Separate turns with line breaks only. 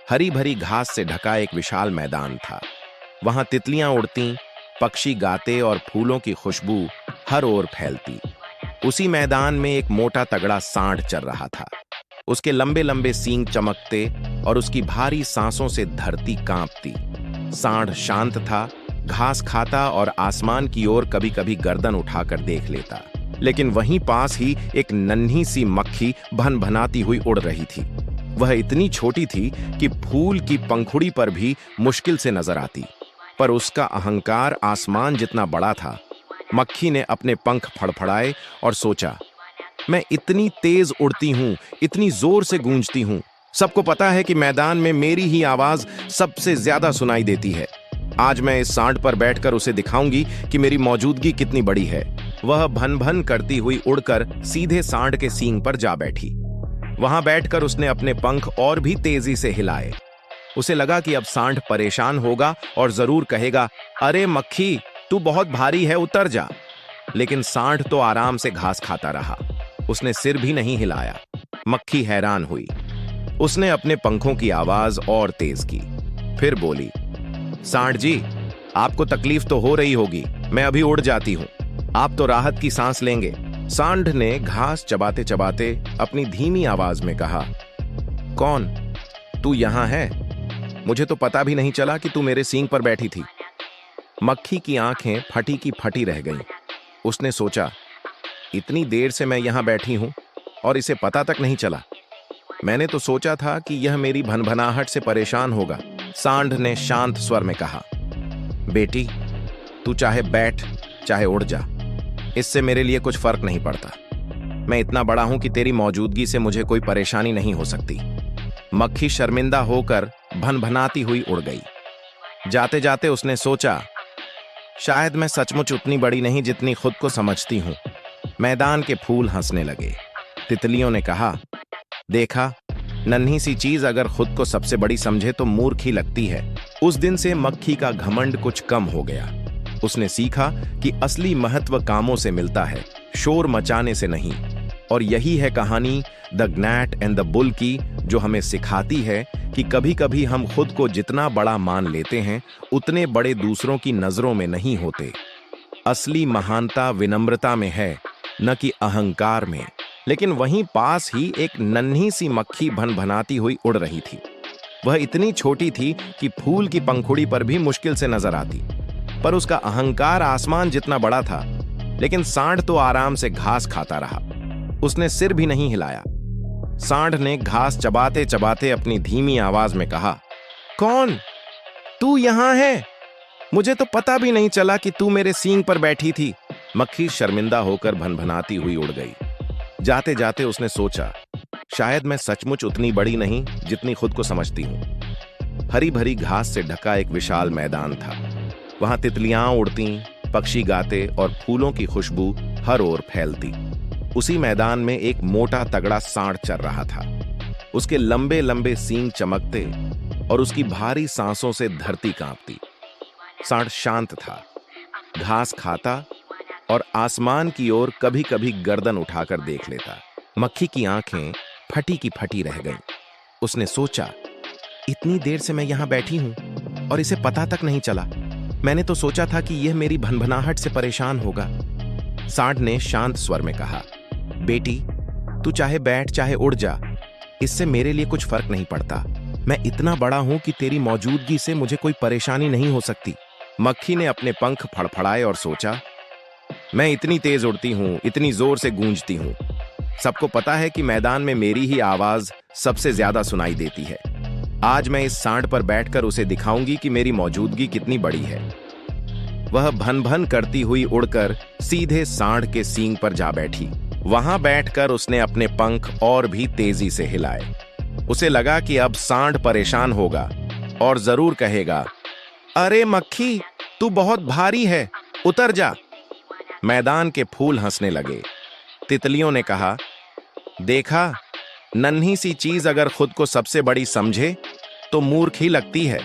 हरी भरी घास से ढका एक विशाल मैदान था। वहां तितलियां उड़ती, पक्षी गाते और फूलों की खुशबू हर ओर फैलती। उसी मैदान में एक मोटा तगड़ा सांड चल रहा था। उसके लंबे लंबे सींग चमकते और उसकी भारी सांसों से धरती कांपती। सांड शांत था, घास खाता और आसमान की ओर कभी कभी गर्दन उठाकर देख लेता। लेकिन वहीं पास ही एक नन्ही सी मक्खी भनभनाती हुई उड़ रही थी। वह इतनी छोटी थी कि फूल की पंखुड़ी पर भी मुश्किल से नजर आती, पर उसका अहंकार आसमान जितना बड़ा था। मक्खी ने अपने पंख फड़फड़ाए और सोचा, मैं इतनी तेज उड़ती हूं, इतनी जोर से गूंजती हूं, सबको पता है कि मैदान में मेरी ही आवाज सबसे ज्यादा सुनाई देती है। आज मैं इस सांड पर बैठकर उसे दिखाऊंगी कि मेरी मौजूदगी कितनी बड़ी है। वह भन भन करती हुई उड़कर सीधे सांड के सींग पर जा बैठी। वहां बैठकर उसने अपने पंख और भी तेजी से हिलाए। उसे लगा कि अब सांड परेशान होगा और जरूर कहेगा, अरे मक्खी, तू बहुत भारी है, उतर जा। लेकिन सांड तो आराम से घास खाता रहा। उसने सिर भी नहीं हिलाया। मक्खी हैरान हुई। उसने अपने पंखों की आवाज और तेज की। फिर बोली, सांड जी, आपको तकलीफ तो हो रही होगी, मैं अभी उड़ जाती हूं, आप तो राहत की सांस लेंगे। सांड ने घास चबाते चबाते अपनी धीमी आवाज में कहा, कौन? तू यहां है? मुझे तो पता भी नहीं चला कि तू मेरे सींग पर बैठी थी। मक्खी की आंखें फटी की फटी रह गईं। उसने सोचा, इतनी देर से मैं यहां बैठी हूं और इसे पता तक नहीं चला। मैंने तो सोचा था कि यह मेरी भनभनाहट से परेशान होगा। सांड ने शांत स्वर में कहा, बेटी, तू चाहे बैठ चाहे उड़ जा, इससे मेरे लिए कुछ फर्क नहीं पड़ता। मैं इतना बड़ा हूं कि तेरी मौजूदगी से मुझे कोई परेशानी नहीं हो सकती। मक्खी शर्मिंदा होकर भनभनाती हुई उड़ गई। जाते जाते उसने सोचा, शायद मैं सचमुच उतनी बड़ी नहीं जितनी खुद को समझती हूं। मैदान के फूल हंसने लगे। तितलियों ने कहा, देखा, नन्ही सी चीज अगर खुद को सबसे बड़ी समझे तो मूर्ख ही लगती है। उस दिन से मक्खी का घमंड कुछ कम हो गया। उसने सीखा कि असली महत्व कामों से मिलता है, शोर मचाने से नहीं। और यही है कहानी द ग्नैट एंड द बुल की, जो हमें सिखाती है कि कभी कभी हम खुद को जितना बड़ा मान लेते हैं, उतने बड़े दूसरों की नजरों में नहीं होते। असली महानता विनम्रता में है, न कि अहंकार में। लेकिन वहीं पास ही एक नन्ही सी मक्खी भनभनाती हुई उड़ रही थी। वह इतनी छोटी थी कि फूल की पंखुड़ी पर भी मुश्किल से नजर आती, पर उसका अहंकार आसमान जितना बड़ा था। लेकिन सांड तो आराम से घास खाता रहा। उसने सिर भी नहीं हिलाया। सांड ने घास चबाते चबाते अपनी धीमी आवाज में कहा, कौन? तू यहां है? मुझे तो पता भी नहीं चला कि तू मेरे सींग पर बैठी थी। मक्खी शर्मिंदा होकर भनभनाती हुई उड़ गई। जाते जाते उसने सोचा, शायद मैं सचमुच उतनी बड़ी नहीं जितनी खुद को समझती हूं। हरी भरी घास से ढका एक विशाल मैदान था। वहां तितलियां उड़ती, पक्षी गाते और फूलों की खुशबू हर ओर फैलती। उसी मैदान में एक मोटा तगड़ा सांड चल रहा था। उसके लंबे लंबे सींग चमकते और उसकी भारी सांसों से धरती कांपती। सांड शांत था, घास खाता और आसमान की ओर कभी कभी गर्दन उठाकर देख लेता। मक्खी की आंखें फटी की फटी रह गईं। उसने सोचा, इतनी देर से मैं यहां बैठी हूं और इसे पता तक नहीं चला। मैंने तो सोचा था कि यह मेरी भनभनाहट से परेशान होगा। सांड ने शांत स्वर में कहा, बेटी, तू चाहे बैठ चाहे उड़ जा, इससे मेरे लिए कुछ फर्क नहीं पड़ता। मैं इतना बड़ा हूं कि तेरी मौजूदगी से मुझे कोई परेशानी नहीं हो सकती। मक्खी ने अपने पंख फड़फड़ाए और सोचा, मैं इतनी तेज उड़ती हूं, इतनी जोर से गूंजती हूं, सबको पता है कि मैदान में मेरी ही आवाज सबसे ज्यादा सुनाई देती है। आज मैं इस सांड पर बैठकर उसे दिखाऊंगी कि मेरी मौजूदगी कितनी बड़ी है। वह भन भन करती हुई उड़कर सीधे सांड के सींग पर जा बैठी। वहां बैठकर उसने अपने पंख और भी तेजी से हिलाए। उसे लगा कि अब सांड परेशान होगा और जरूर कहेगा, अरे मक्खी, तू बहुत भारी है, उतर जा। मैदान के फूल हंसने लगे। तितलियों ने कहा, देखा, नन्ही सी चीज अगर खुद को सबसे बड़ी समझे तो मूर्ख ही लगती है।